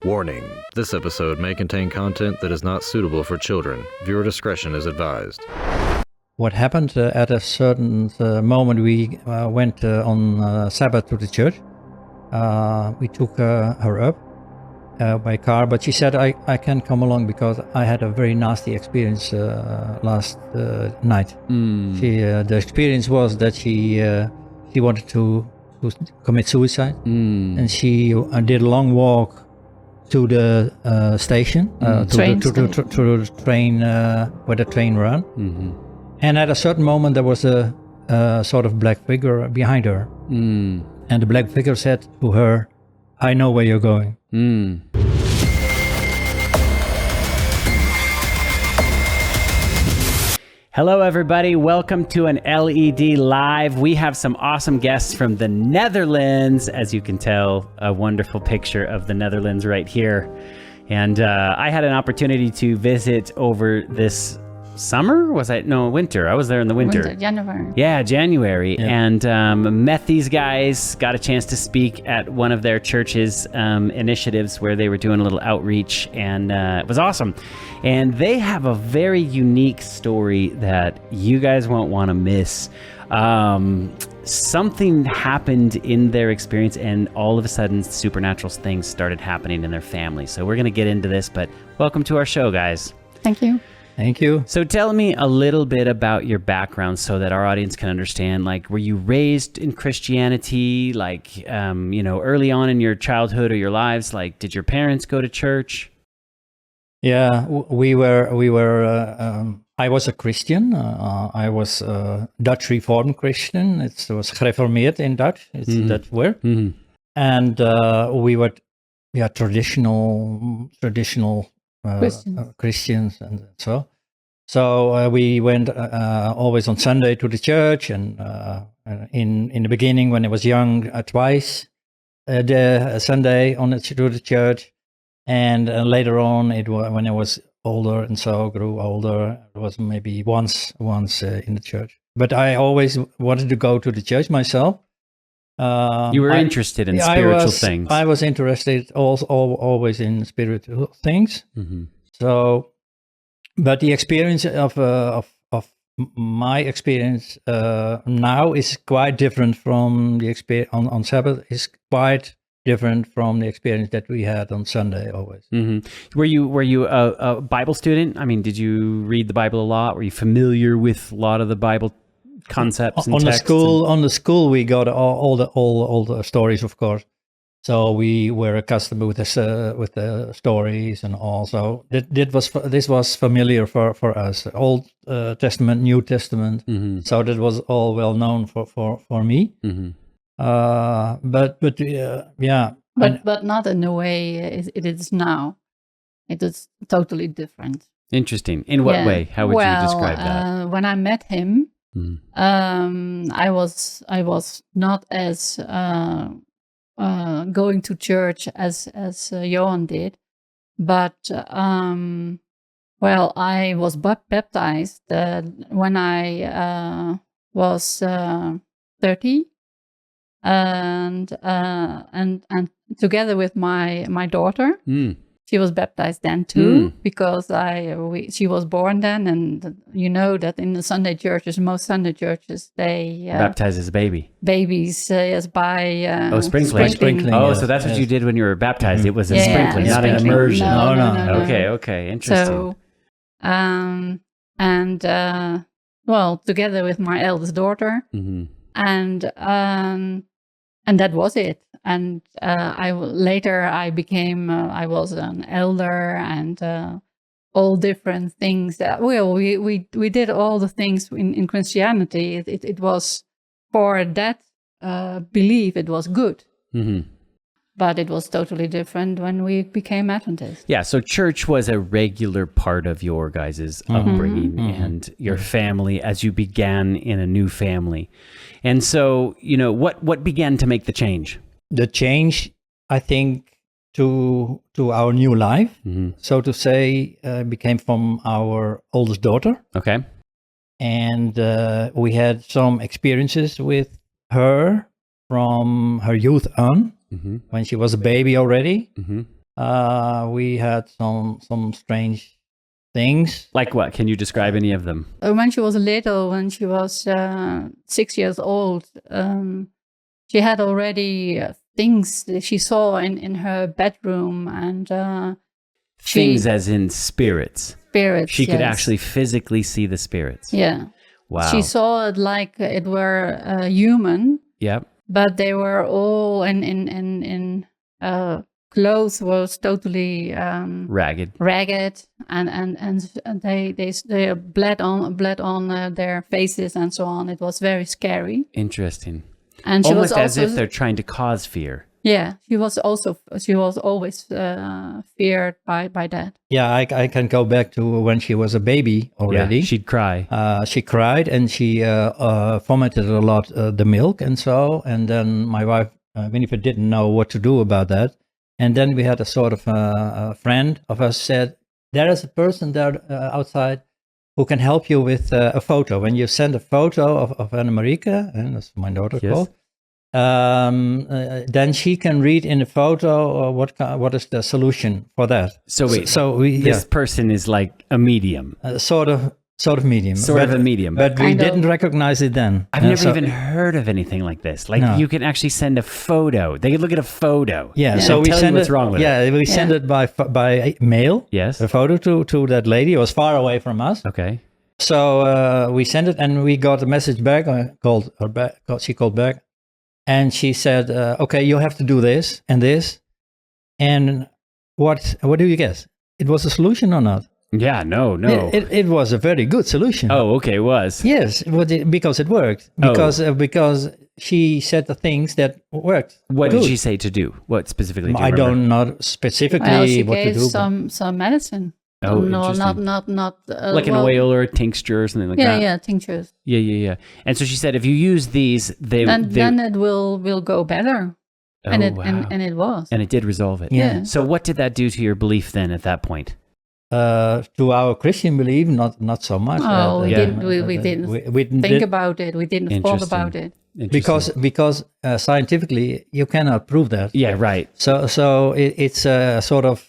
Warning, this episode may contain content that is not suitable for children. Viewer discretion is advised. What happened at a certain moment, we went on Sabbath to the church. We took her up by car, but she said, I can't come along because I had a very nasty experience last night. The experience was that she wanted to commit suicide, and she did a long walk to the station, to the train, where the train ran. Mm-hmm. And at a certain moment, there was a sort of black figure behind her. And the black figure said to her, I know where you're going. Hello, everybody. Welcome to an LED Live. We have some awesome guests from the Netherlands. As you can tell, a wonderful picture of the Netherlands right here. And I had an opportunity to visit over this summer. Winter? I was there in the winter. January. Yeah, January. Yeah. And met these guys, got a chance to speak at one of their church's initiatives where they were doing a little outreach, and it was awesome. And they have a very unique story that you guys won't want to miss. Something happened in their experience, and all of a sudden supernatural things started happening in their family. So we're going to get into this, but welcome to our show, guys. Thank you. Thank you. So tell me a little bit about your background so that our audience can understand, like, were you raised in Christianity, like, early on in your childhood or your lives? Like, did your parents go to church? Yeah, we were, I was a Christian. I was a Dutch Reformed Christian. It was gereformeerd in Dutch. It's that word. Mm-hmm. And we were, traditional Christians, and so we went always on Sunday to the church, and in the beginning when I was young, twice the Sunday to the church, and later on when I was older and so grew older, it was maybe once in the church. But I always wanted to go to the church myself. You were interested in spiritual things. I was interested always in spiritual things. Mm-hmm. So, but the experience of my experience now is quite different from the experience on Sabbath. Is quite different from the experience that we had on Sunday always. Mm-hmm. Were you a Bible student? I mean, did you read the Bible a lot? Were you familiar with a lot of the Bible concepts and on texts? On the school we got all the stories, of course, so we were accustomed with the stories, and also this was familiar for us, Old Testament, New Testament. Mm-hmm. So that was all well known for me. Mm-hmm. But not in the way it is now. It is totally different. Interesting. In what way? How would you describe that? When I met him, I was not as going to church as Johan did, but I was baptized when I was 30, and together with my daughter. She was baptized then too, because she was born then, and you know that in the Sunday churches, most Sunday churches, they baptize as a baby. Babies, by sprinkling. Oh, so that's what you did when you were baptized. Mm-hmm. It was a sprinkling, not an immersion. No. Okay, interesting. So, together with my eldest daughter, and that was it. And I was an elder, and all different things. We did all the things in Christianity. It was for that belief. It was good, but it was totally different when we became Adventists. Yeah, so church was a regular part of your guys' upbringing and your family as you began in a new family. And so, what began to make the change? The change, I think, to our new life, so to say, became from our oldest daughter. Okay. And we had some experiences with her from her youth on, when she was a baby already. We had some strange things. Like what? Can you describe any of them? When she was little, when she was 6 years old, she had already things that she saw in her bedroom, and Things as in spirits. spirits. She could yes. actually physically see the spirits. Yeah. Wow. She saw it like it were human, Yep. but they were all in clothes was totally Ragged. ragged, and they bled on their faces and so on. It was very scary, Interesting. and she Almost was as also if they're trying to cause fear. yeah. She was always feared by that. Yeah, I can go back to when she was a baby already. Yeah, she'd cry. She cried and she vomited a lot the milk and so. And then my wife, Winifred, didn't know what to do about that. And then we had a sort of a friend of us said, there is a person there outside who can help you with a photo. When you send a photo of Anna Marika, and that's my daughter Yes. called, then she can read in the photo what is the solution for that. So wait, so we this person is like a medium. sort of medium, Sort of a medium. but we Kind of. didn't recognize it then. I've And never so- even heard of anything like this. Like No. you can actually send a photo. They can look at a photo. Yeah, Yeah. so And we tell you send what's it. wrong with yeah, we send Yeah. it by mail. Yes. A photo to that lady. It was far away from us. Okay. So we sent it, and we got a message back. Called her back. She called back, and she said, "Okay, you have to do this and this." And what do you guess? It was a solution or not? Yeah. No. No. It was a very good solution. Oh. Okay. It was. Yes, because it worked. Oh. Because she said the things that worked. What good. did she say to do? What specifically? Do you I remember? don't know specifically Well, she what to gave do. but- some medicine. Oh, no, interesting. not Like an well, oil or a tincture or something like Yeah, that. yeah, tinctures. Yeah. And so she said, if you use these, Then it will go better, oh, and it wow. and it was. And it did resolve it. Yeah. So what did that do to your belief then at that point? To our Christian belief, not so much. Oh, we Yeah. didn't. We didn't we think did- about it. We didn't thought Interesting. about it. because scientifically you cannot prove that. Yeah, right. So it's a sort of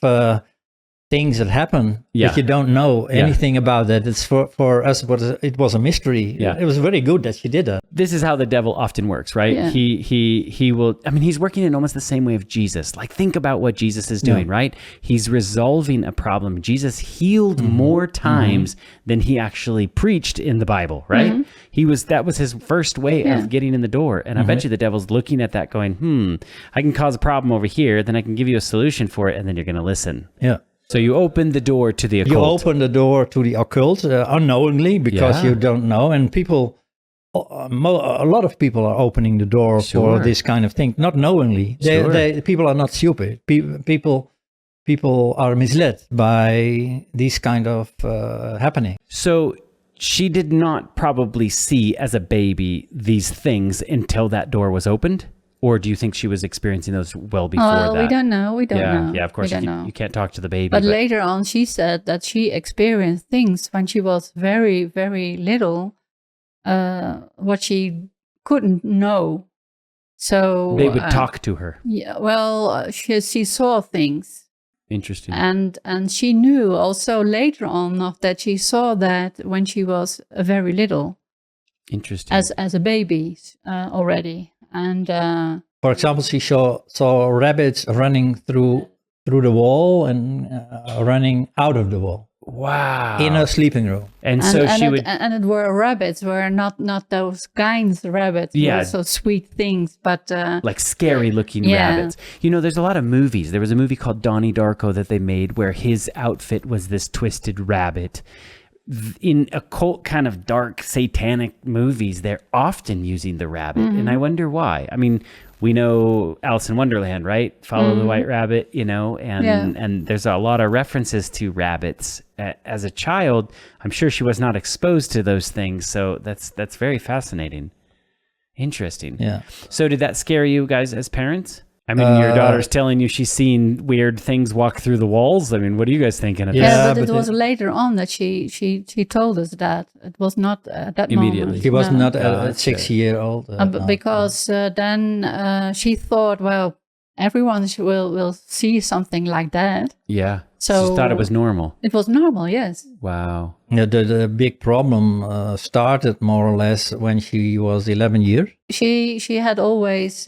things that happen Yeah. that you don't know anything about. That it's for us. It was a mystery. Yeah. It was very good that she did that. This is how the devil often works, right? Yeah. He will, I mean, he's working in almost the same way of Jesus. Like, think about what Jesus is doing, right? He's resolving a problem. Jesus healed more times than he actually preached in the Bible, right? That was his first way of getting in the door. And I bet you the devil's looking at that going, I can cause a problem over here, then I can give you a solution for it, and then you're going to listen. Yeah. So you open the door to the occult. You open the door to the occult unknowingly because Yeah. you don't know, and people, a lot of people are opening the door Sure. for this kind of thing, not knowingly. Sure. People are not stupid. People are misled by these kind of happening. So she did not probably see as a baby these things until that door was opened? Or do you think she was experiencing those well before Oh, that? we don't know. We don't know. Yeah, of course. We don't know. You can't talk to the baby. But later on, she said that she experienced things when she was very, very little, what she couldn't know. So they would talk to her. Yeah, well, she saw things, Interesting. and she knew also later on of that she saw that when she was very little, Interesting. as a baby already, and For example, she saw rabbits running through the wall and running out of the wall wow. in a sleeping room. And so she would. and it were rabbits, were not those kinds of rabbits, Yeah. were so sweet things, but Like scary looking Yeah. rabbits. You know, there's a lot of movies. There was a movie called Donnie Darko that they made where his outfit was this twisted rabbit. In occult kind of dark satanic movies, they're often using the rabbit. And I wonder why. I mean, we know Alice in Wonderland, right? Follow the White Rabbit, you know, and there's a lot of references to rabbits. As a child, I'm sure she was not exposed to those things. So that's very fascinating. Interesting. Yeah. So did that scare you guys as parents? I mean, your daughter's telling you she's seen weird things walk through the walls. I mean, what are you guys thinking of Yeah. this? yeah, but it but was later on that she told us that it was not at that Immediately. moment. She was No. not Oh, a that's 6-year-old. Because then she thought, well, everyone will see something like that. Yeah. So She thought it was normal. It was normal, yes. Wow. The big problem started more or less when she was 11 years. She had always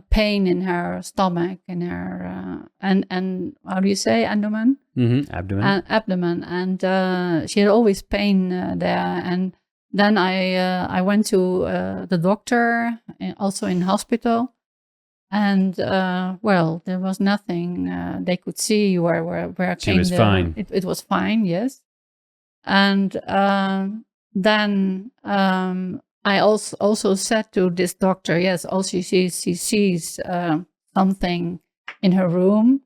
pain in her stomach, in her and how do you say abdomen? Abdomen. Abdomen, and she had always pain there. And then I went to the doctor, also in hospital, and well, there was nothing they could see where She came was fine. It was fine, yes. And then I also said to this doctor, yes, also she sees something in her room.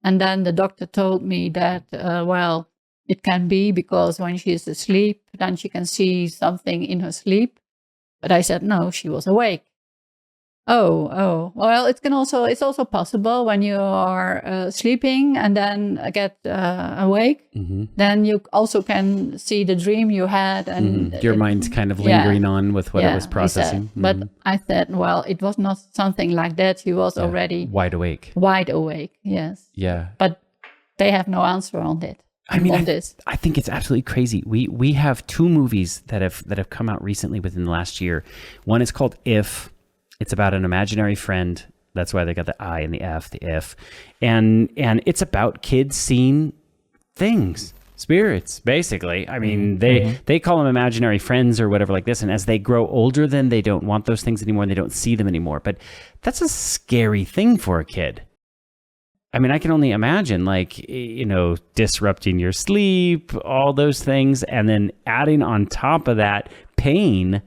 And then the doctor told me that, well, it can be because when she's asleep, then she can see something in her sleep. But I said, no, she was awake. Oh, well, it's also possible when you are sleeping and then get awake, then you also can see the dream you had. And your mind's kind of lingering on with what it was processing. But I said, well, it was not something like that. She was already wide awake. Wide awake, yes. Yeah. But they have no answer on it. I mean, this. I think it's absolutely crazy. We have 2 movies that have come out recently within the last year. One is called If. It's about an imaginary friend. That's why they got the I and the F, the if. And it's about kids seeing things, spirits, basically. I mean, they call them imaginary friends or whatever like this. And as they grow older, then they don't want those things anymore and they don't see them anymore. But that's a scary thing for a kid. I mean, I can only imagine, like, you know, disrupting your sleep, all those things, and then adding on top of that pain.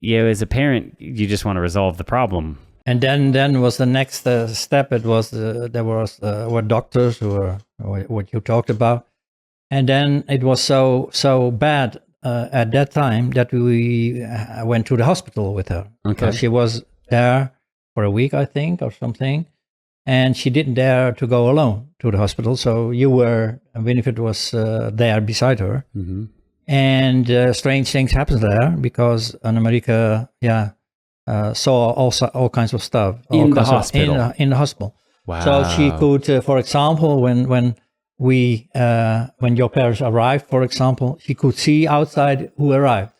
You know, as a parent, you just want to resolve the problem. And then was the next step. It was there were doctors who were what you talked about, and then it was so bad at that time that we went to the hospital with her. Okay, she was there for a week, I think, or something, and she didn't dare to go alone to the hospital. So you were, Winifred was there beside her. And strange things happened there because Anna-Marika, saw also all kinds of stuff in the hospital. In the hospital. Wow! So she could, for example, when your parents arrived, for example, she could see outside who arrived.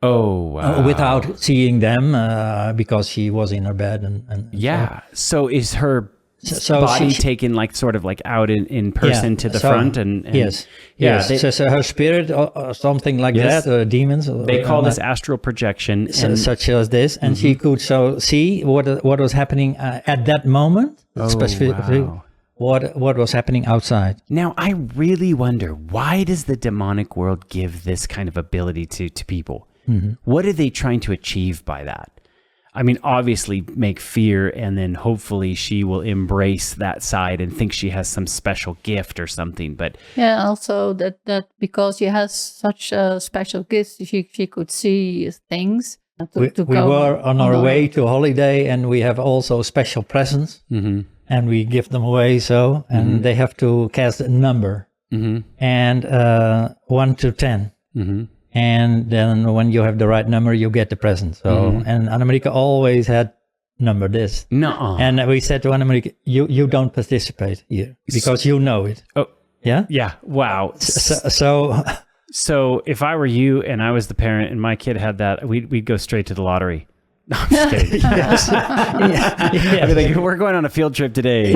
Oh, wow! Without seeing them, because she was in her bed and yeah. So is her body taken like sort of like out in person to the front and yes. So her spirit or something like that, or demons. They call this astral projection, such as this, and she could see what was happening at that moment, specifically. Wow. What was happening outside. Now, I really wonder, why does the demonic world give this kind of ability to people? What are they trying to achieve by that? I mean, obviously make fear, and then hopefully she will embrace that side and think she has some special gift or something. But yeah, also that because she has such a special gift, she could see things. We were on our way to holiday, and we have also special presents, and we give them away. And they have to cast a number, and 1 to 10. And then when you have the right number, you get the present. So, and Anna-Marika always had number this. Nuh-uh. And we said to Anna-Marika, you don't participate here because you know it. Oh, yeah? Yeah. Wow. So if I were you and I was the parent and my kid had that, we'd go straight to the lottery. No, I'm just kidding. Yes. I'd be like, we're going on a field trip today.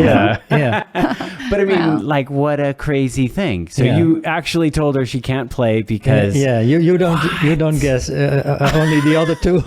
But I mean, like, what a crazy thing. So you actually told her she can't play because you don't guess only the other 2.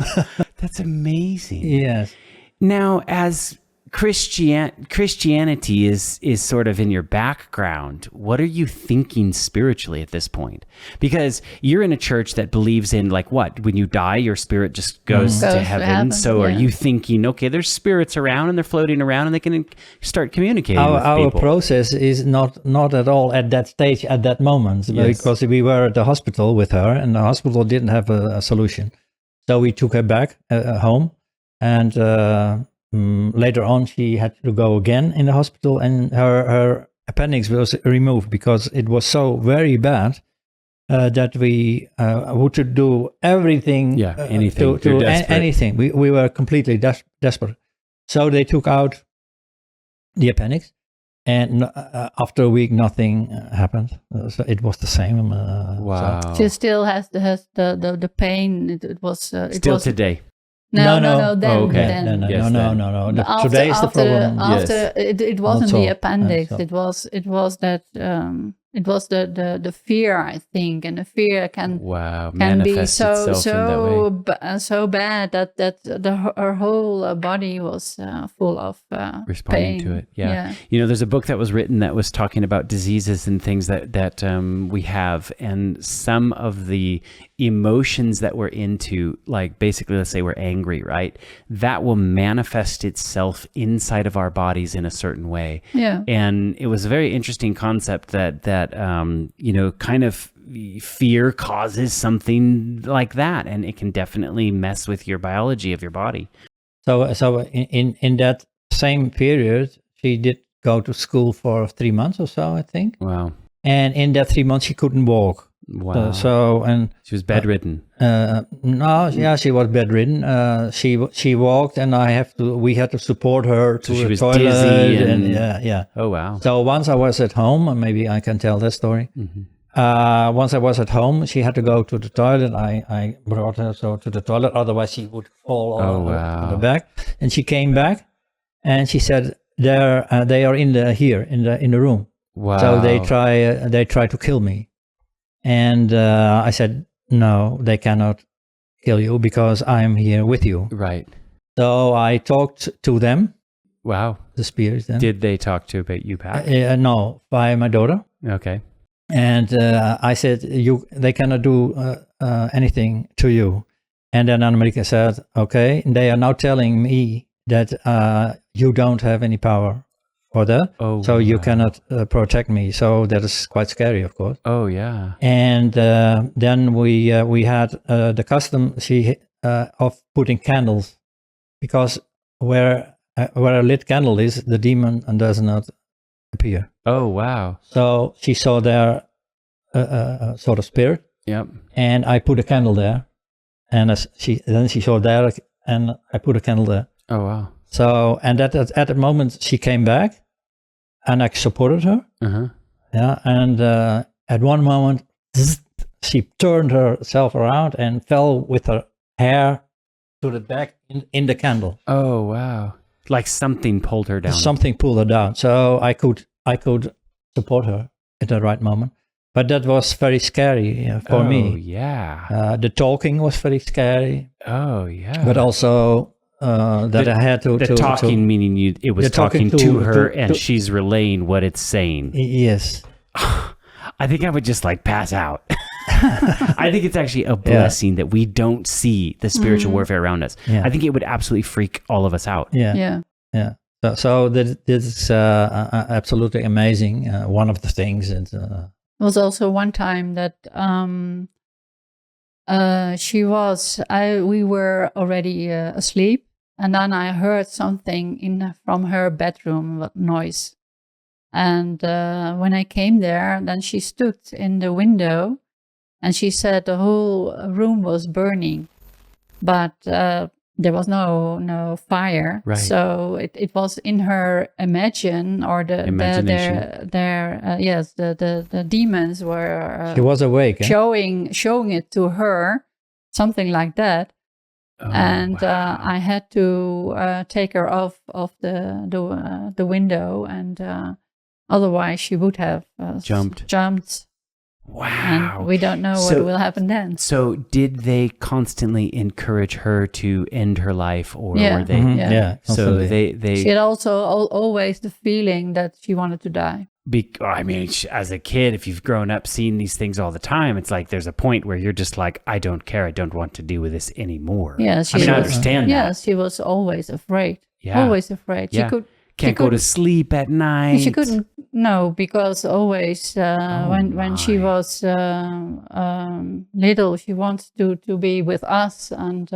That's amazing. Yes. Now, as Christianity is sort of in your background, what are you thinking spiritually at this point? Because you're in a church that believes in, like, what? When you die, your spirit just goes to heaven. So are you thinking, okay, there's spirits around and they're floating around and they can start communicating with people? Our process is not at all at that stage, at that moment, because we were at the hospital with her and the hospital didn't have a solution. So we took her back home, and later on, she had to go again in the hospital, and her appendix was removed because it was so very bad that we would do everything. Anything. Anything. We were completely desperate. So they took out the appendix, and after a week, nothing happened. So it was the same. Wow. She still has the pain. It was Still was, today. No. Then, Oh, okay. then. No. Yes, No. After- Today is the problem. After it wasn't Also, the appendix. so- It was that it was the fear, I think, and the fear can Wow. be Manifests so itself in that way. so bad that her whole body was full of Responding pain. to it. Yeah. You know, there's a book that was written that was talking about diseases and things that we have, and some of the emotions that we're into, like basically, let's say we're angry, right? That will manifest itself inside of our bodies in a certain way. Yeah. And it was a very interesting concept that you know, kind of fear causes something like that, and it can definitely mess with your biology of your body. So in that same period, she did go to school for 3 months or so, I think. Wow. And in that 3 months, she couldn't walk. Wow. And She was bedridden. she was bedridden. She walked, and we had to support her to she the was toilet. dizzy And and- yeah. Oh, wow. So once I was at home, and maybe I can tell that story. Mm-hmm. Once I was at home, she had to go to the toilet. I brought her to the toilet, otherwise she would fall on the back. And she came back, and she said, they are in the room. Wow. So they try to kill me. And I said, no, they cannot kill you because I'm here with you. Right. So I talked to them, Wow. the spirits. Then. Did they talk to about you, Pat? No, by my daughter. Okay. And I said, they cannot do anything to you. And then Annemieke said, okay, they are now telling me that you don't have any power for that. Oh, so you wow. cannot protect me. So that is quite scary, of course. Oh, yeah. And then we had the custom of putting candles, because where a lit candle is, the demon does not appear. Oh, wow. So she saw there a sort of spirit, Yep. and I put a candle there, and then she saw there, and I put a candle there. Oh, wow. So, and at that moment she came back, and I supported her. Uh-huh. Yeah, and at one moment she turned herself around and fell with her hair to the back in the candle. Oh, wow. Like something pulled her down. Something pulled her down, so I could support her at the right moment. But that was very scary for me. Oh, yeah. The talking was very scary, Oh, yeah. but also I had to... The talking meaning it was talking to her and to- she's relaying what it's saying. Yes. I think I would just like pass out. I think it's actually a blessing that we don't see the spiritual warfare around us. Yeah. I think it would absolutely freak all of us out. Yeah. So this is absolutely amazing. One of the things. And, It was also one time that we were already asleep, and then I heard something from her bedroom noise. And when I came there, then she stood in the window, and she said the whole room was burning, but there was no fire. Right. So it was in her imagination. The demons were she was awake. showing it to her, something like that. Oh, And wow. I had to take her off the window, and otherwise she would have jumped. Wow. And we don't know what will happen then. So did they constantly encourage her to end her life, or Yeah. were they? Mhm. Yeah. Yeah. So constantly. She had also always the feeling that she wanted to die. I mean, as a kid, if you've grown up seeing these things all the time, it's like there's a point where you're just like, I don't care. I don't want to deal with this anymore. Yeah, I understand that. Yes, she was always afraid. Yeah. Always afraid. Yeah. She Can't go to sleep at night. She couldn't. No, because always when she was little, she wants to be with us, and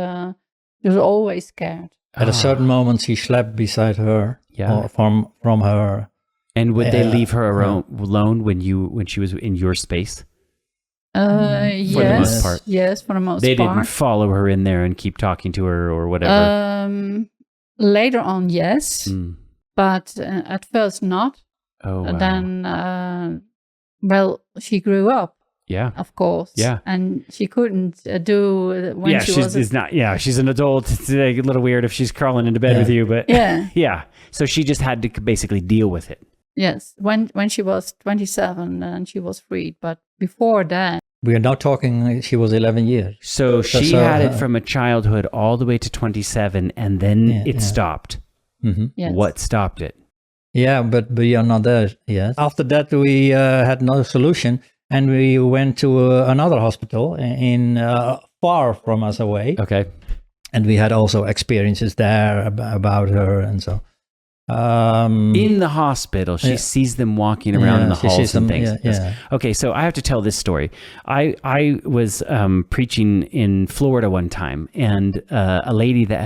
she was always scared. At a certain moment, she slept beside her, or from her. And would they leave her alone when she was in your space? Yes, For the most part. Yes, for the most They part. didn't follow her in there and keep talking to her or whatever. Later on, yes, Mm. but at first not. Oh, wow. Then, she grew up, Yeah. of course. Yeah. And she couldn't do when she was. She's an adult. It's a little weird if she's crawling into bed with you, but Yeah. yeah. So she just had to basically deal with it. Yes. When she was 27 and she was freed. But before that. We are now talking, she was 11 years. So she had it from a childhood all the way to 27, and then it stopped. Mm-hmm. Yes. What stopped it? Yeah, but we are not there yet. After that, we had no solution, and we went to another hospital in far from us away. Okay. And we had also experiences there about her, and so. In the hospital, she sees them walking around in the halls and things. Okay, so I have to tell this story. I was preaching in Florida one time, and a lady that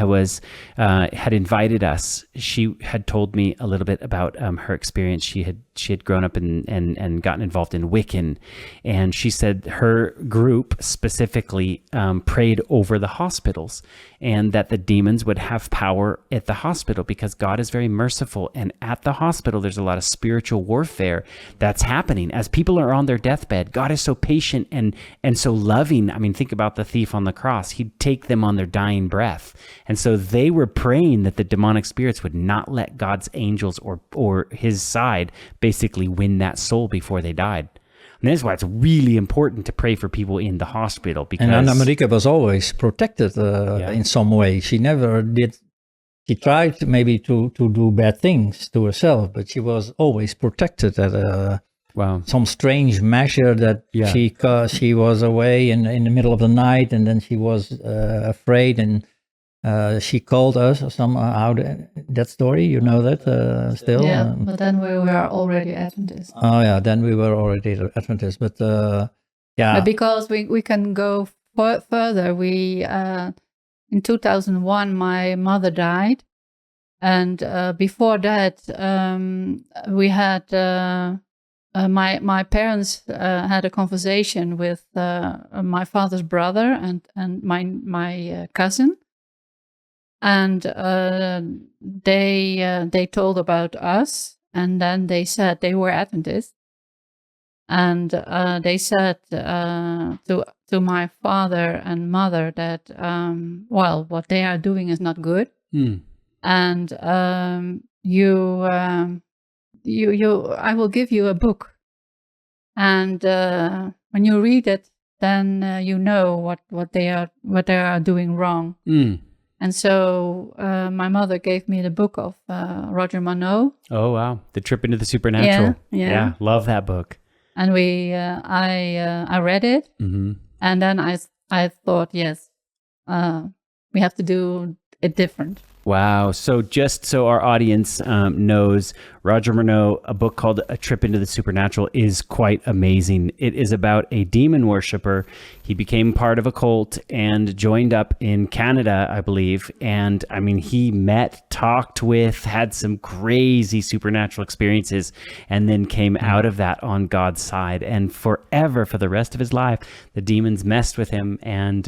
had invited us. She had told me a little bit about her experience. She had grown up and gotten involved in Wiccan, and she said her group specifically prayed over the hospitals, and that the demons would have power at the hospital because God is very merciful. And at the hospital, there's a lot of spiritual warfare that's happening. As people are on their deathbed, God is so patient and so loving. I mean, think about the thief on the cross. He'd take them on their dying breath. And so they were praying that the demonic spirits would not let God's angels or his side basically win that soul before they died. And that's why it's really important to pray for people in the hospital. Because and Anna-Marika was always protected in some way. She never did. She tried maybe to do bad things to herself, but she was always protected at some strange measure that she was away in the middle of the night, and then she was afraid, and she called us somehow. That story, you know that still? Yeah, but then we were already Adventists. Oh yeah, then we were already Adventists, but But because we can go further, we in 2001 my mother died, and before that we had my parents had a conversation with my father's brother and my cousin. And they told about us, and then they said they were Adventists, and they said to my father and mother that what they are doing is not good, and I will give you a book, and when you read it, then you know what they are doing wrong. And so my mother gave me the book of Roger Monod. Oh, wow. The Trip into the Supernatural. Yeah. Love that book. And I read it. Mm-hmm. And then I thought, yes, we have to do it different. Wow. So just so our audience knows, Roger Monod, a book called A Trip into the Supernatural, is quite amazing. It is about a demon worshiper. He became part of a cult and joined up in Canada, I believe. And I mean, he met, talked with, had some crazy supernatural experiences, and then came out of that on God's side. And forever, for the rest of his life, the demons messed with him. And,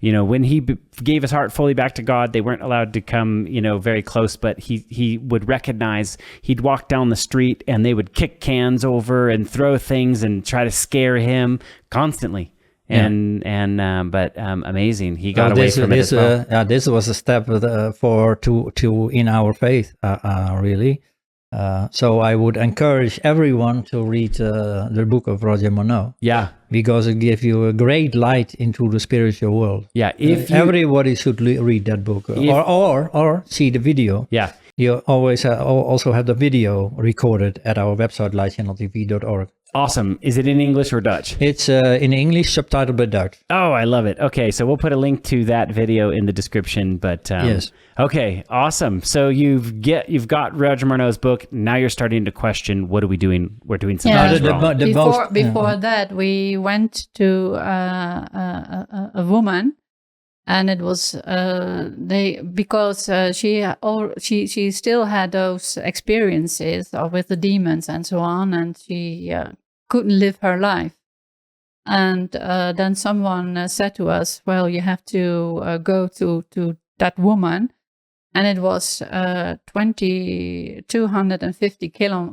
when he gave his heart fully back to God, they weren't allowed to come, very close, but he would recognize, he'd walk down the street and they would kick cans over and throw things and try to scare him constantly. But amazing. He got away from it as well. This was a step to in our faith, really. So I would encourage everyone to read the book of Roger Monod. Yeah. Because it gives you a great light into the spiritual world. Yeah. Everybody should read that book or see the video. Yeah. You always also have the video recorded at our website, lightchanneltv.org. Awesome. Is it in English or Dutch? It's in English, subtitled by Dutch. Oh, I love it. Okay, so we'll put a link to that video in the description. But yes. Okay, awesome. So you've got Roger Monod's book. Now you're starting to question, what are we doing? We're doing something wrong. Before that, we went to a woman. And it was because she still had those experiences with the demons and so on, and she couldn't live her life. And then someone said to us, "Well, you have to go to that woman, and it was 250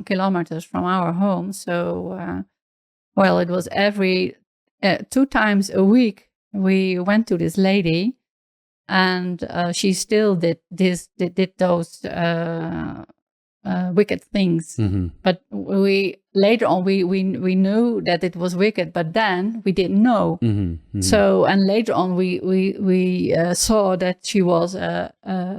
kilometers from our home. So, well, it was every 2 times a week we went to this lady, and she still did those wicked things. But we later on we knew that it was wicked, but then we didn't know. So, and later on we saw that she was a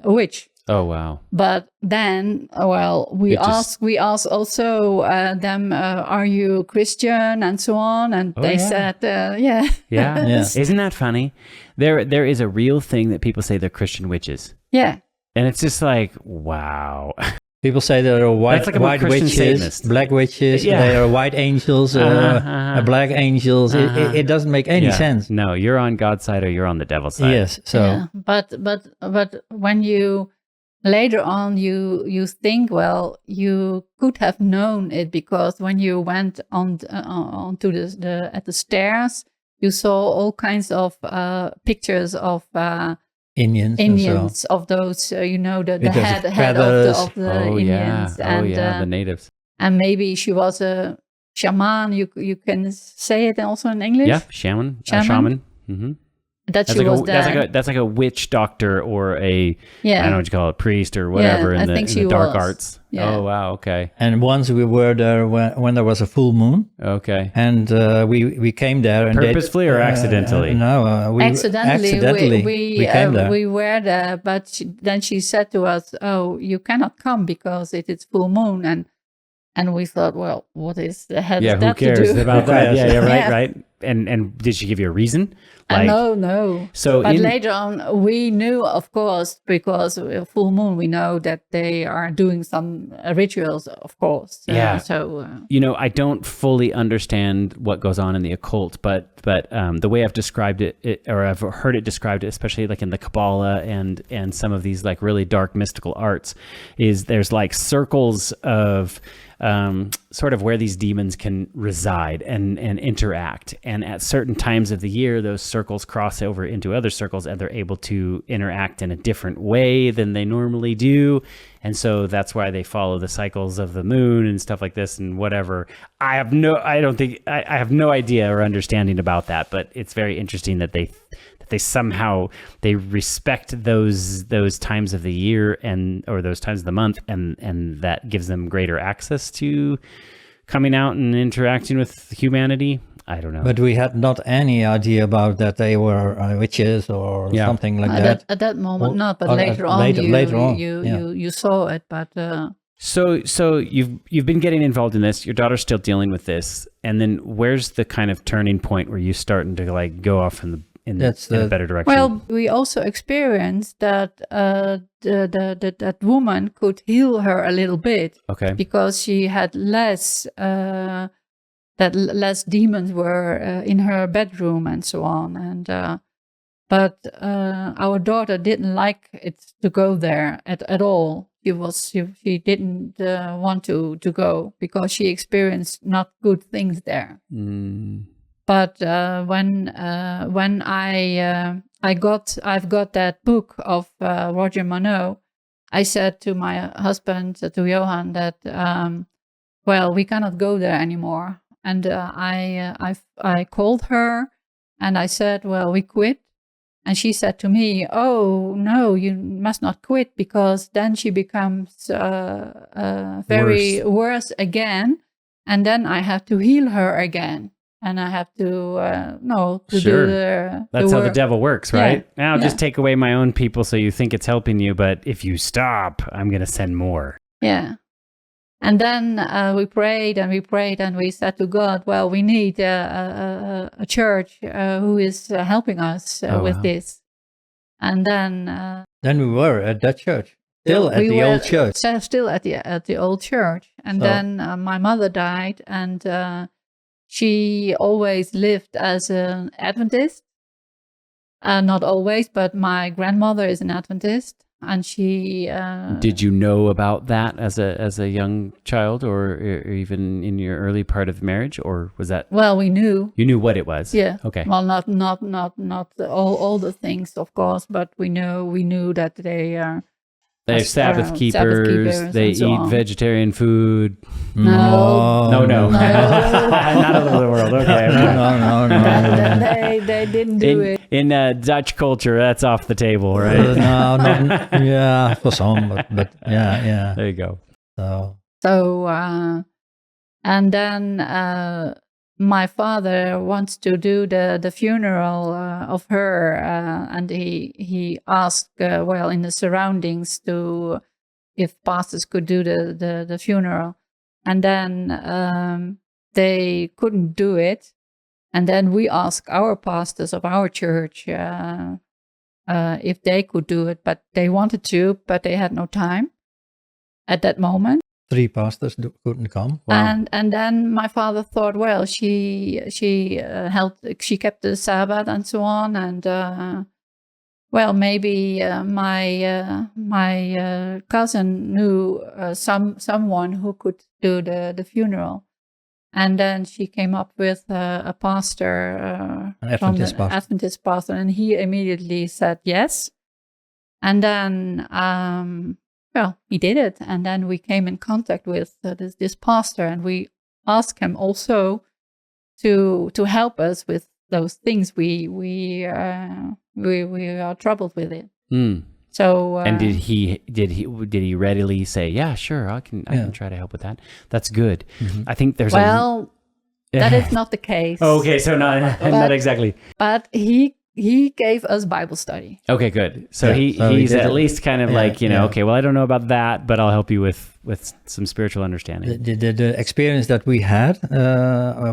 witch. Oh wow! But then, well, we asked also them, "Are you Christian?" and so on, and they said, "Yeah." Yeah. Isn't that funny? There is a real thing that people say they're Christian witches. Yeah. And it's just like, wow. People say there are white witches, Satanist. black witches. There are white angels, black angels. It doesn't make any sense. No, you're on God's side or you're on the devil's side. Yes. So, yeah. But when you later on you think, well, you could have known it, because when you went onto the at the stairs, you saw all kinds of pictures of Indians of those, the head of the Indians. The natives. And maybe she was a shaman. You can say it also in English. Yeah, shaman. Shaman. Mm-hmm. That's like a witch doctor or I don't know what you call it, priest or whatever in the dark arts. Yeah. Oh wow, okay. And once we were there when there was a full moon. Okay. And we came there and purposefully or accidentally? No, accidentally. We came there. We were there, but then she said to us, "Oh, you cannot come because it is full moon." And we thought, well, what is the head? Yeah, who cares about that? Yeah, right. And did she give you a reason? No. But later on, we knew, of course, because full moon, we know that they are doing some rituals, of course. Yeah. So I don't fully understand what goes on in the occult, but the way I've described it, or I've heard it described, especially like in the Kabbalah and some of these like really dark mystical arts, is there's like circles of sort of where these demons can reside and interact. And at certain times of the year, those circles cross over into other circles and they're able to interact in a different way than they normally do. And so that's why they follow the cycles of the moon and stuff like this and whatever. I have no idea or understanding about that, but it's very interesting that they somehow they respect those times of the year or those times of the month, and that gives them greater access to coming out and interacting with humanity. I don't know. But we had not any idea about that they were witches or something like that. At that moment, not. But later on, you saw it. But so you've been getting involved in this. Your daughter's still dealing with this, and then where's the kind of turning point where you starting to like go off in a better direction? Well, we also experienced that that woman could heal her a little bit. Okay. Because she had less demons were in her bedroom and so on. And but our daughter didn't like it to go there at all. She didn't want to go because she experienced not good things there. But when I've got that book of Roger Monod, I said to my husband, to Johan, that well, we cannot go there anymore. And I called her and I said, well, we quit. And she said to me, "Oh no, you must not quit, because then she becomes very worse again, and then I have to heal her again." And I have to sure. do the That's the how work. the devil works, right? I'll just take away my own people so you think it's helping you, but if you stop, I'm going to send more. Yeah. And then we prayed and we said to God, well, we need a church who is helping us with this. And then we were at that church, still at the old church. Still at the old church. And then my mother died, and she always lived as an Adventist. Not always, but my grandmother is an Adventist. And she... Did you know about that as a young child, or even in your early part of marriage, or was that... Well, we knew. You knew what it was? Yeah. Okay. Well, not all the things, of course, but we knew that they are... They're Sabbath keepers. They and so eat on. vegetarian food. No. No. No. Not all over the world. Okay. No. They didn't do it. In Dutch culture, that's off the table, right? No, not, yeah, for some, but yeah. There you go. So And then my father wants to do the funeral of her, and he asked, in the surroundings, if pastors could do the funeral, and then they couldn't do it, and then we asked our pastors of our church if they could do it, but they wanted to, but they had no time at that moment. 3 pastors couldn't come. Wow. And then my father thought, well, she kept the Sabbath and so on, and maybe my cousin knew someone who could do the funeral, and then she came up with a pastor, An Adventist pastor. Adventist pastor, and he immediately said yes, and then. He did it, and then we came in contact with this pastor, and we asked him also to help us with those things we are troubled with it. So and did he readily say, yeah, sure, I can try to help with that? That's good. I think there's that is not the case. Okay, so not exactly. But he gave us Bible study. Okay, good. So he's at least kind of okay, well, I don't know about that, but I'll help you with some spiritual understanding. The experience that we had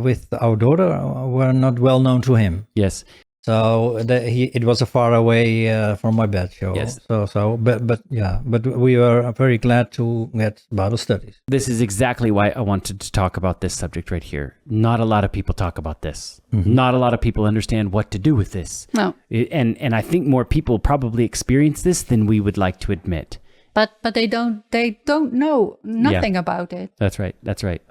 with our daughter were not well known to him. Yes. So it was a far away from my bed. Yes. But we were very glad to get Bible studies. This is exactly why I wanted to talk about this subject right here. Not a lot of people talk about this. Not a lot of people understand what to do with this. No. And I think more people probably experience this than we would like to admit. But they don't know nothing about it. That's right.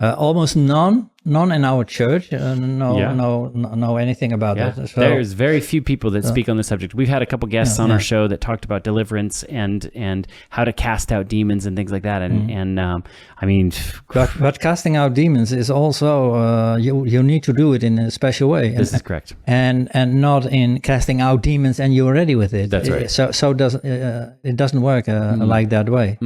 Almost none in our church know anything about that. So, there's very few people that speak on the subject. We've had a couple guests on our show that talked about deliverance and how to cast out demons and things like that. And I mean, but casting out demons is also you need to do it in a special way. This is correct. And not in casting out demons and you're ready with it. That's right. So it doesn't work like that way.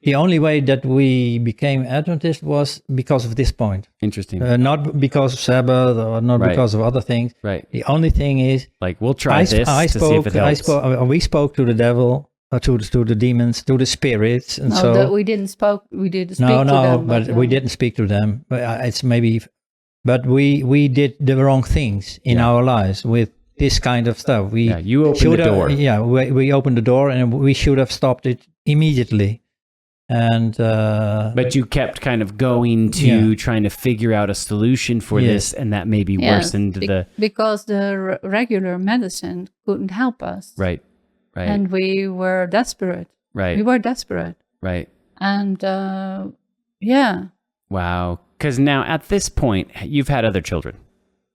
The only way that we became Adventist was because of this point. Interesting. Not because of Sabbath or not because of other things. Right. The only thing is, we'll try this to see if it helps. We spoke to the devil, to the demons, to the spirits, and we didn't speak to them. But we didn't speak to them. But it's maybe, but we did the wrong things in our lives with this kind of stuff. You opened the door. We opened the door, and we should have stopped it immediately. And but you kept kind of going to trying to figure out a solution for this, and that maybe worsened because the regular medicine couldn't help us. Right. And we were desperate. Right. We were desperate. Right. And Wow. Because now at this point, you've had other children.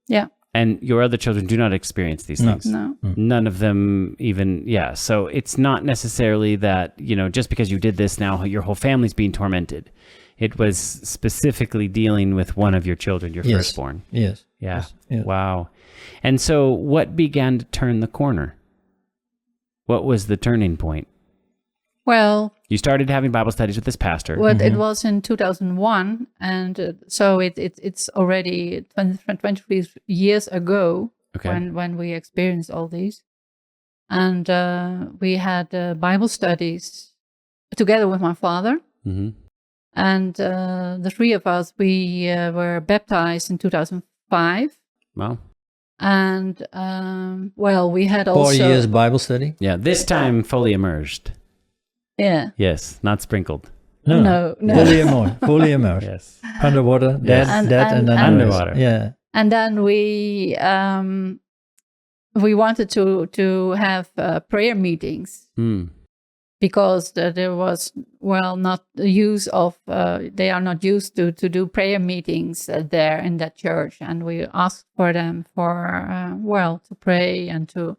Yeah. And your other children do not experience these things. No. None of them even, So it's not necessarily that, just because you did this now, your whole family's being tormented. It was specifically dealing with one of your children, your firstborn. Yes. Yeah. Yes. Wow. And so what began to turn the corner? What was the turning point? Well, you started having Bible studies with this pastor. Well, it was in 2001, and so it's already 23 years ago when we experienced all these. And we had Bible studies together with my father. And the 3 of us, we were baptized in 2005. Wow. And, we had also... 4 years Bible study? Yeah, this time fully immersed. Yeah. Yes, not sprinkled. No. Fully immersed. Yes. Underwater, dead, and then underwater. Yeah. And then we wanted to have prayer meetings because there was not the use of they are not used to do prayer meetings there in that church, and we asked for them to pray and to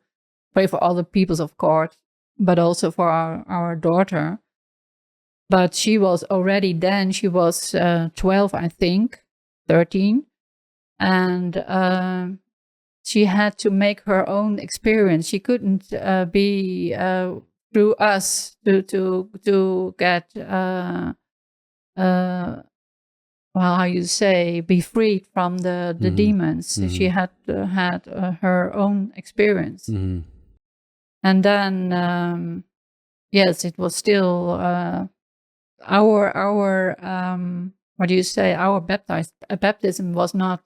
pray for all the peoples of course, but also for our daughter. but she was already then, she was 12, I think, 13. And she had to make her own experience. She couldn't be through us to get well, how you say, be freed from the demons. She had had her own experience. And then yes, it was still our what do you say, our baptism was not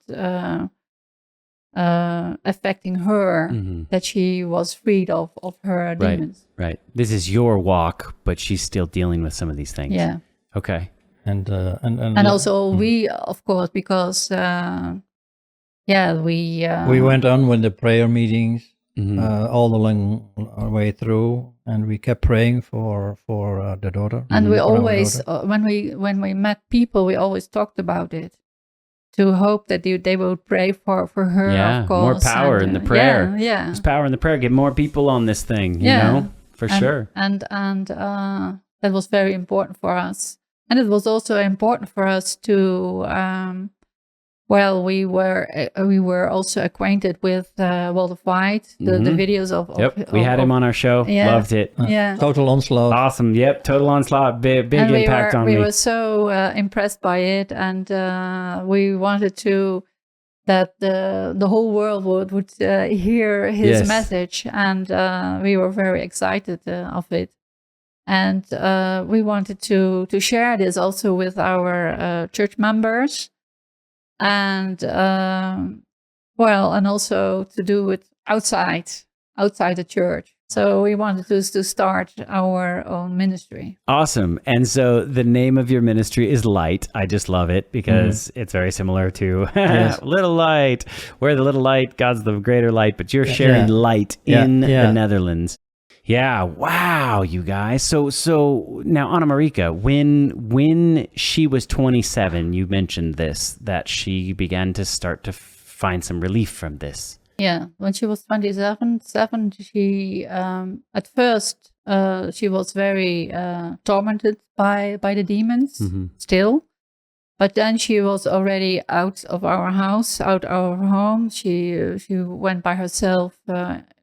affecting her, that she was freed of her demons. Right. This is your walk, but she's still dealing with some of these things. Yeah. Okay. And also we, of course, because we went on with the prayer meetings all the long way through, and we kept praying for the daughter. And we always, when we met people, we always talked about it, to hope that they will pray for her. Yeah, of course. more power in the prayer. Yeah, there's power in the prayer. Get more people on this thing. You know, for sure. And that was very important for us. And it was also important for us to, we were also acquainted with Walter White, the videos of we had him on our show. Yeah, loved it. Yeah, Total Onslaught. Awesome. Yep, Total Onslaught. Big impact on me. We were so impressed by it, and we wanted that the whole world would hear his message, and we were very excited of it. And we wanted to share this also with our church members, and and also to do it outside the church. So we wanted to start our own ministry. Awesome. And so the name of your ministry is Light. I just love it because it's very similar to Little Light. We're the little light, God's the greater light, but you're sharing light in the Netherlands. Yeah. Wow, you guys. So now Anna Marika, when she was 27, you mentioned this, that she began to start to find some relief from this. Yeah. When she was 27, she, at first, she was very tormented by the demons still. But then she was already out of our house, out of our home. She went by herself.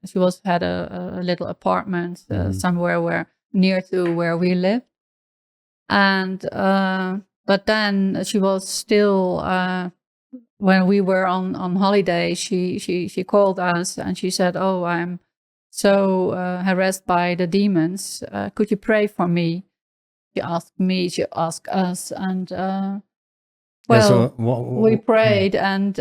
She had a little apartment somewhere near to where we lived. And but then she was still when we were on holiday. She called us and she said, "Oh, I'm so harassed by the demons. Could you pray for me?" She asked me. She asked us, and. We prayed, and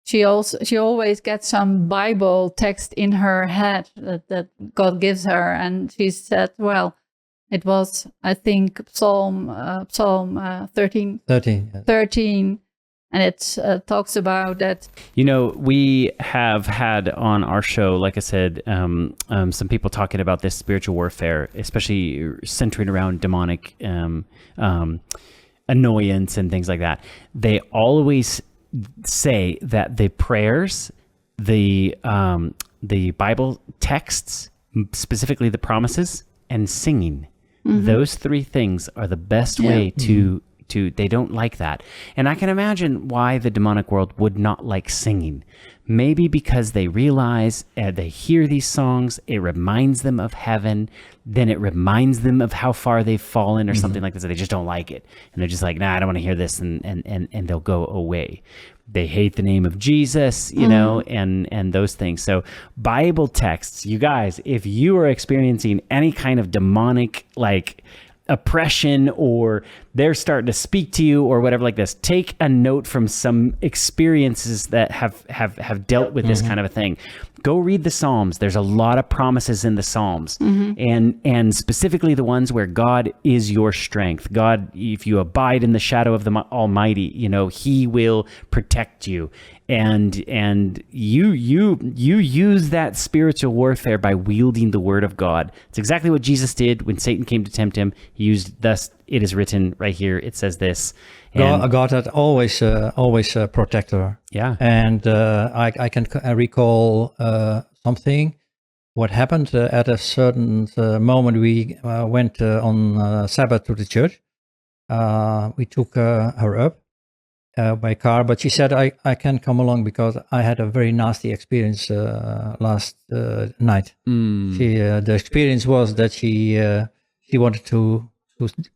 she always gets some Bible text in her head that God gives her, and she said, "Well, it was, I think, Psalm 13, and it talks about that." You know, we have had on our show, like I said, some people talking about this spiritual warfare, especially centering around demonic annoyance and things like that. They always say that the prayers, the Bible texts, specifically the promises, and singing, those three things are the best way to they don't like that. And I can imagine why the demonic world would not like singing. Maybe because they realize they hear these songs, it reminds them of heaven, then it reminds them of how far they've fallen or something like this. They just don't like it. And they're just like, nah, I don't want to hear this. And they'll go away. They hate the name of Jesus, you know, and those things. So Bible texts, you guys, if you are experiencing any kind of demonic, like, oppression, or they're starting to speak to you or whatever like this, take a note from some experiences that have dealt with this kind of a thing. Go read the Psalms. There's a lot of promises in the Psalms, and specifically the ones where God is your strength. God, if you abide in the shadow of the Almighty, you know, He will protect you. And you use that spiritual warfare by wielding the word of God. It's exactly what Jesus did when Satan came to tempt him. He used, "Thus it is written," right here. It says this. And God had always protected her. Yeah. And I can recall something. what happened at a certain moment. We went on Sabbath to the church. We took her up by car, but she said, I can't come along because I had a very nasty experience last night. The experience was that she wanted to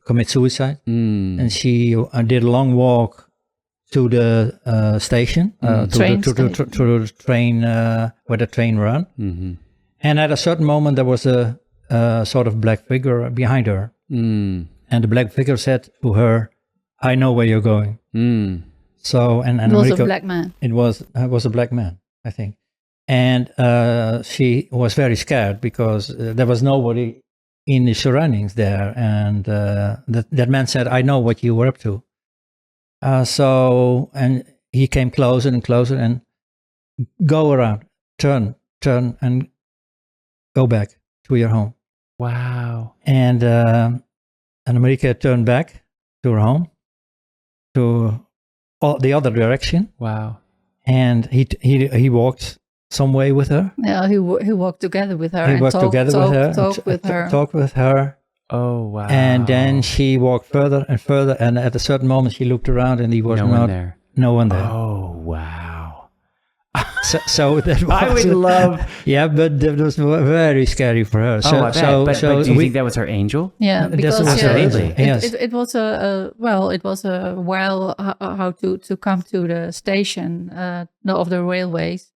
commit suicide, and she did a long walk to the station, to the train where the train ran. Mm-hmm. And at a certain moment, there was a sort of black figure behind her. And the black figure said to her, I know where you're going. So, and It was a black man. It was a black man, I think. And she was very scared because there was nobody in the surroundings there. And that man said, I know what you were up to. And he came closer and closer and go around, turn and go back to your home. Wow. And America turned back to her home, to the other direction. Wow. And he walked some way with her. Yeah, he walked together with her. He walked together with her. Talked with her. Oh, wow. And then she walked further and further. And at a certain moment, she looked around and he was no one there. No one there. Oh, wow. So that was, I would love. Yeah, but that was very scary for her. I bet. But do you think that was her angel? Yeah, because Absolutely. it was how to come to the station of the railways,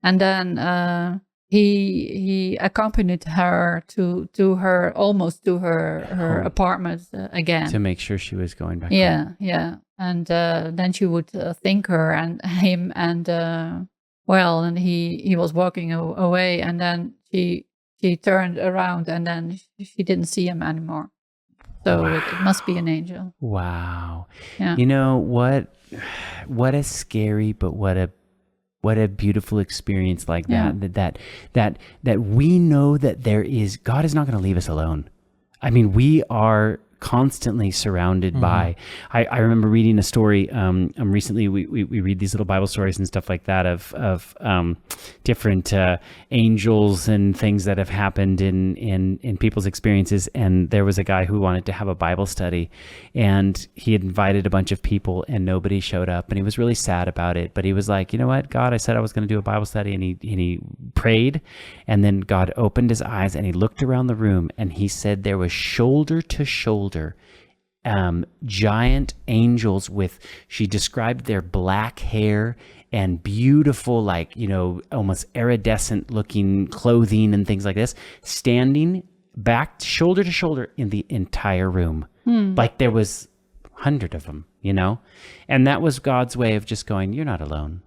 and then he accompanied her to her almost to her apartment again to make sure she was going back. Yeah, and then she would thank her and him and. And he was walking away, and then she turned around, and then she didn't see him anymore. So it must be an angel. Wow. Yeah. You know what a scary, but what a beautiful experience like that. That we know that God is not going to leave us alone. I mean, we are constantly surrounded by. I remember reading a story recently. We read these little Bible stories and stuff like that of different angels and things that have happened in people's experiences. And there was a guy who wanted to have a Bible study, and he had invited a bunch of people and nobody showed up, and he was really sad about it. But he was like, you know what, God, I said I was going to do a Bible study, and he prayed, and then God opened his eyes and he looked around the room and he said there was shoulder to shoulder giant angels with, she described their black hair and beautiful, like, almost iridescent looking clothing and things like this, standing back shoulder to shoulder in the entire room. Like there was 100 of them, and that was God's way of just going, you're not alone,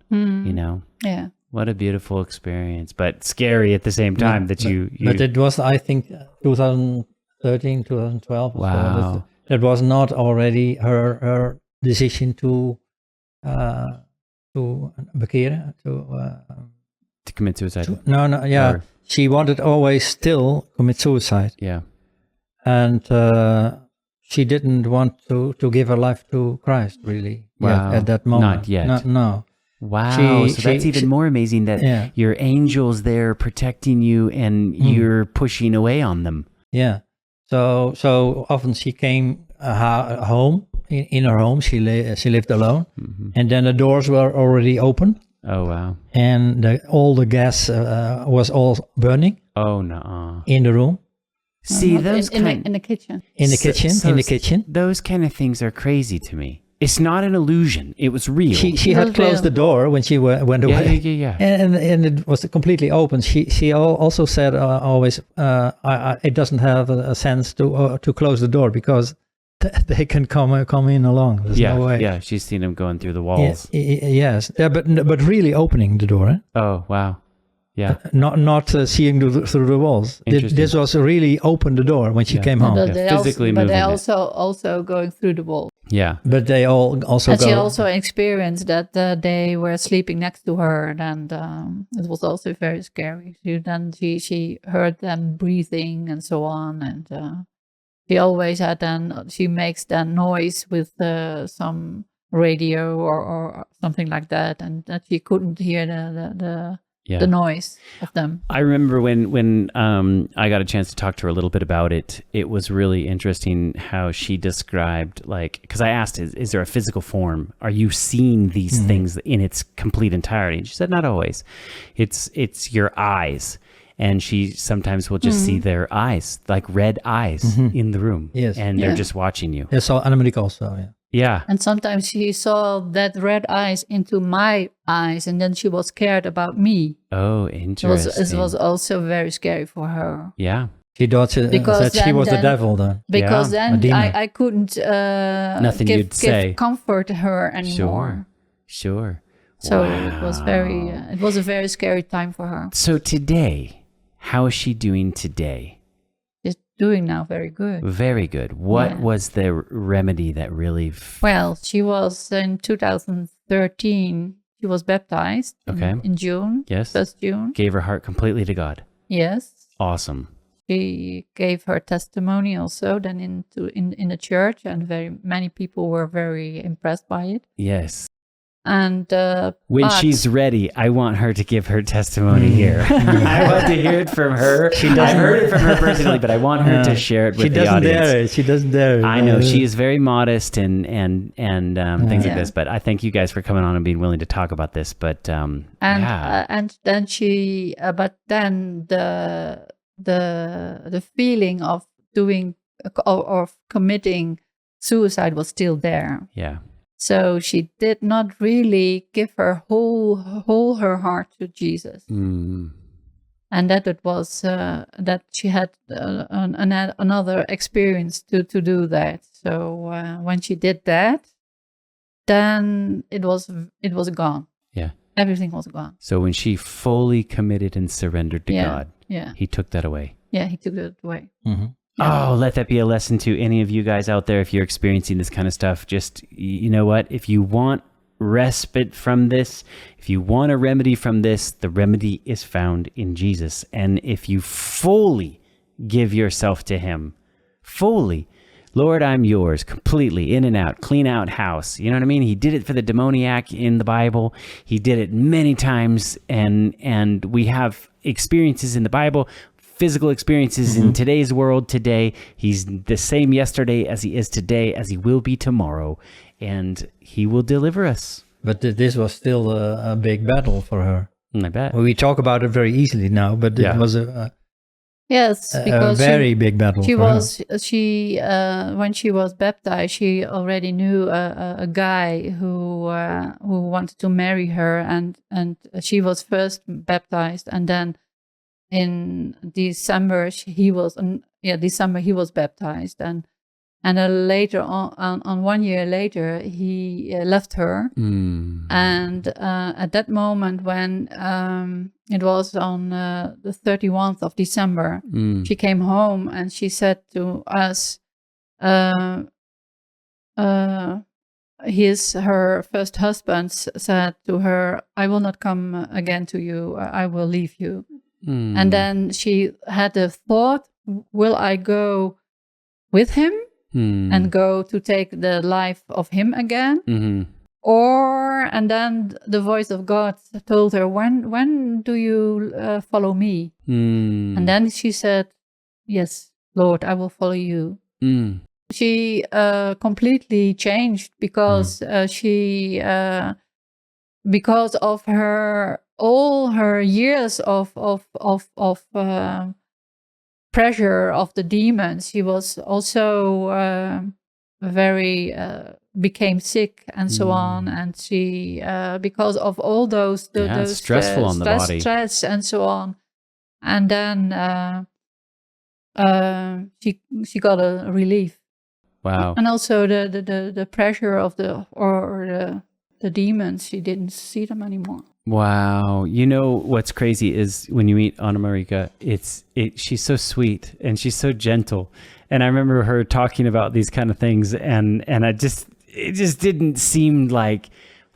Yeah. What a beautiful experience, but scary at the same time But it was, I think, 2013, 2012. Wow. So that was not already her decision to bekeren, to commit suicide. No. She wanted always still commit suicide. Yeah. And she didn't want to give her life to Christ, really. Wow. At that moment. Not yet. No. Wow. So that's even more amazing that your angel's there protecting you and you're pushing away on them. Yeah. So often she came home, in her home, she lived alone, and then the doors were already open. Oh, wow. And all the gas was all burning. Oh, no. In the room. See, in the kitchen. In the kitchen. Those kind of things are crazy to me. It's not an illusion. It was real. She had closed the door when she went away. Yeah. And it was completely open. She also said always, it doesn't have a sense to close the door because they can come in along. There's no way. Yeah, she's seen them going through the walls. Yes, but really opening the door. Oh, wow. Yeah. Not seeing through the walls. This was really opened the door when she came home. But physically but moving they it. also going through the wall. Yeah. But they also and she also experienced that they were sleeping next to her, and it was also very scary. She heard them breathing and so on, and she always had she makes that noise with some radio or something like that, and that she couldn't hear the noise of them. I remember when I got a chance to talk to her a little bit about it. It was really interesting how she described, like, because I asked, is there a physical form? Are you seeing these things in its complete entirety? And she said, not always. It's your eyes. And she sometimes will just see their eyes, like red eyes in the room. Yes. And they're just watching you. Yeah, so Annemarie also, yeah. Yeah. And sometimes she saw that red eyes into my eyes, and then she was scared about me. Oh, interesting. It was also very scary for her. Yeah. She thought that she was the devil then. Because a then demon. I couldn't Nothing you'd say. give comfort to her anymore. Sure. So Wow. it was it was a very scary time for her. So today, how is she doing today? She's doing now very good. Very good. What was the remedy that really... Well, she was in 2013, she was baptized in June. Yes. 1st June. Gave her heart completely to God. Yes. Awesome. She gave her testimony also then in the church, and very many people were very impressed by it. Yes. And when she's ready, I want her to give her testimony here. I want to hear it from her. I've heard it from her personally, but I want her to share it with the audience. She doesn't dare it. I know she is very modest and things like this, but I thank you guys for coming on and being willing to talk about this. But and then she, but then the feeling of doing or committing suicide was still there. Yeah. So she did not really give her whole her heart to Jesus, and that it was that she had another experience to do that. So when she did that, then it was gone. Yeah, everything was gone. So when she fully committed and surrendered to God, He took that away. Yeah, He took it away. Mm-hmm. Oh, let that be a lesson to any of you guys out there. If you're experiencing this kind of stuff, just, you know what? If you want respite from this, if you want a remedy from this, the remedy is found in Jesus. And if you fully give yourself to Him, fully, Lord, I'm yours, completely, in and out, clean out house. You know what I mean? He did it for the demoniac in the Bible. He did it many times. And we have experiences in the Bible, physical experiences in today's world today. He's the same yesterday as He is today, as He will be tomorrow, and He will deliver us. But this was still a big battle for her. I bet. We talk about it very easily now, but it was a very big battle. When she was baptized, she already knew a guy who wanted to marry her, and she was first baptized, and then in December he was baptized, and later on 1 year later he left her, and at that moment when it was on the 31th of December, she came home and she said to us, her first husband said to her, "I will not come again to you, I will leave you." And then she had the thought, will I go with him and go to take the life of him again? And then the voice of God told her, when do you follow me? And then she said, "Yes, Lord, I will follow you." She completely changed because because of all her years of pressure of the demons. She was also very became sick and so on, and she because of all those stressful on the body, stress and so on, and then she got a relief. Wow. And also the pressure of the demons, she didn't see them anymore. Wow. You know what's crazy is when you meet Anna Marika, she's so sweet and she's so gentle. And I remember her talking about these kind of things, and it just didn't seem like,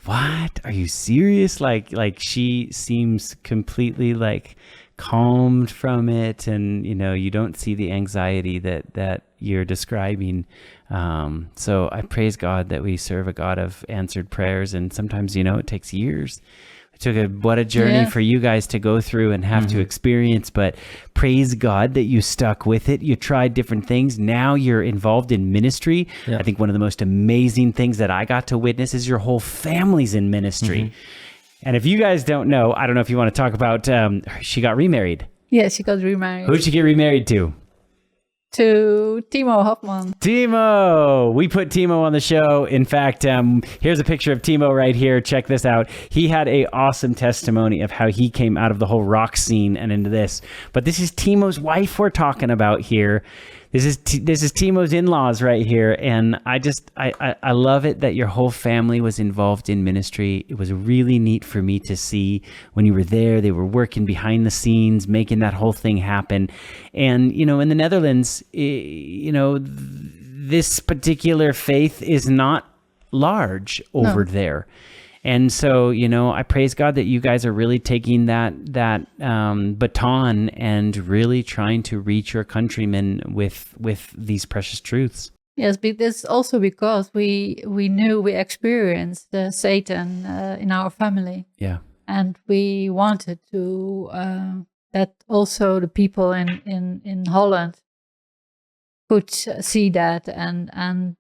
what? Are you serious? Like she seems completely like calmed from it, and you don't see the anxiety that you're describing. So I praise God that we serve a God of answered prayers, and sometimes it takes years. What a journey Yeah. for you guys to go through and have to experience, but praise God that you stuck with it. You tried different things. Now you're involved in ministry. Yeah. I think one of the most amazing things that I got to witness is your whole family's in ministry. And if you guys don't know, I don't know if you want to talk about, she got remarried. Yeah, she got remarried Who'd she get remarried to? to Timo Hoffman. Timo. We put Timo on the show. In fact, here's a picture of Timo right here. Check this out. He had a awesome testimony of how he came out of the whole rock scene and into this. But this is Timo's wife we're talking about here. This is Timo's in-laws right here, and I love it that your whole family was involved in ministry. It was really neat for me to see when you were there. They were working behind the scenes, making that whole thing happen. And in the Netherlands, this particular faith is not large over there. And so, I praise God that you guys are really taking that baton and really trying to reach your countrymen with these precious truths. Yes, but this also because we knew we experienced Satan in our family. Yeah. And we wanted to that also the people in Holland could see that and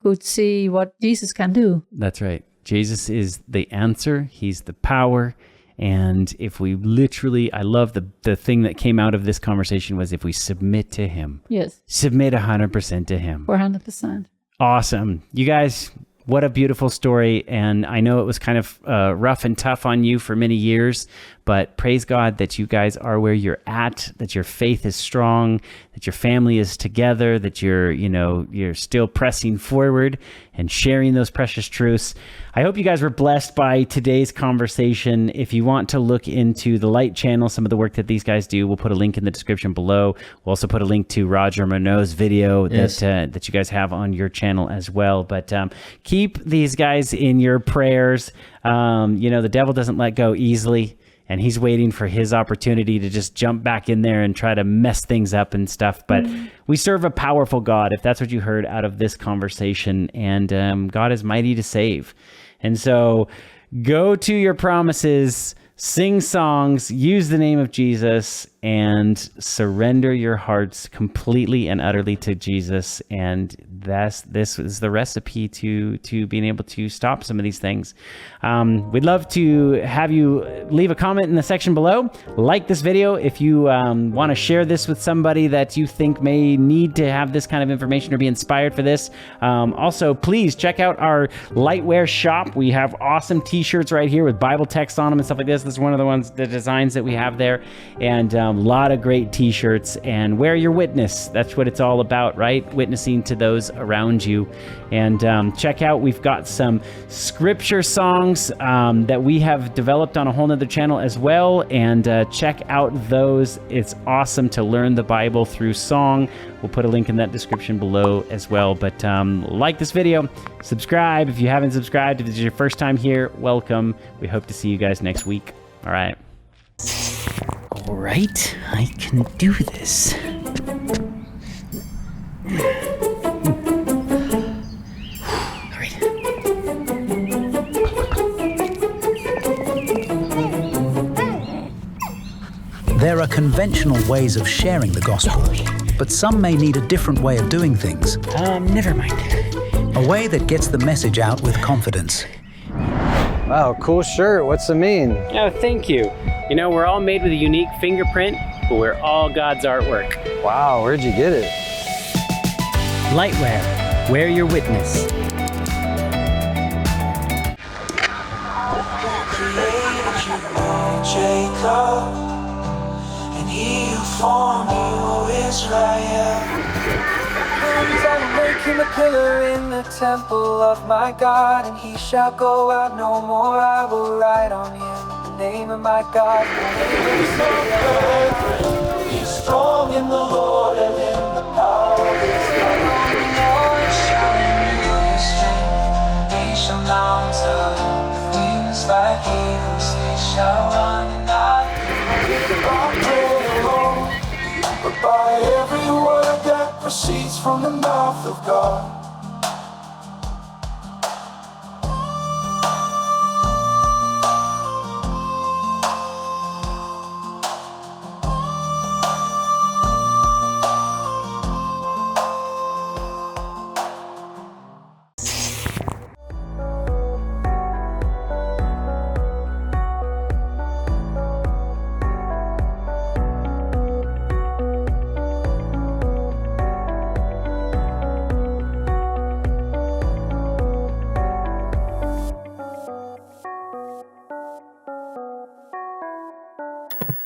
could see what Jesus can do. That's right. Jesus is the answer. He's the power. And if we literally, I love the thing that came out of this conversation was if we submit to him. Yes. Submit 100% to him. 400%. Awesome. You guys, what a beautiful story. And I know it was kind of rough and tough on you for many years, but praise God that you guys are where you're at, that your faith is strong, that your family is together, that you're still pressing forward and sharing those precious truths. I hope you guys were blessed by today's conversation. If you want to look into the Light channel, some of the work that these guys do, we'll put a link in the description below. We'll also put a link to Roger Monod's video that you guys have on your channel as well. But keep these guys in your prayers. The devil doesn't let go easily, and he's waiting for his opportunity to just jump back in there and try to mess things up and stuff. But we serve a powerful God, if that's what you heard out of this conversation, and God is mighty to save. And so go to your promises, sing songs, use the name of Jesus, and surrender your hearts completely and utterly to Jesus. And this is the recipe to being able to stop some of these things. We'd love to have you leave a comment in the section below. Like this video if you want to share this with somebody that you think may need to have this kind of information or be inspired for this. Also, please check out our Lightwear shop. We have awesome t-shirts right here with Bible text on them and stuff like this. This is one of the designs that we have there, and a lot of great t-shirts. And wear your witness. That's what it's all about, right? Witnessing to those around you. And check out, we've got some scripture songs that we have developed on a whole nother channel as well. And check out those. It's awesome to learn the Bible through song. We'll put a link in that description below as well. But like this video, subscribe if you haven't subscribed. If this is your first time here, welcome. We hope to see you guys next week. All right. All right, I can do this. All right. There are conventional ways of sharing the gospel, but some may need a different way of doing things. Never mind. A way that gets the message out with confidence. Wow, cool shirt. What's it mean? Oh, thank you. We're all made with a unique fingerprint, but we're all God's artwork. Wow, where'd you get it? Lightwear. Wear your witness. Jacob, and he who formed you, Israel. I will make him a pillar in the temple of my God, and he shall go out no more. I will write on him the name of my God. He's strong in the Lord and in the power of his might. Lord shall renew his strength. They shall mount up with wings like eagles. They shall run and not be weary. But by every word that proceeds from the mouth of God.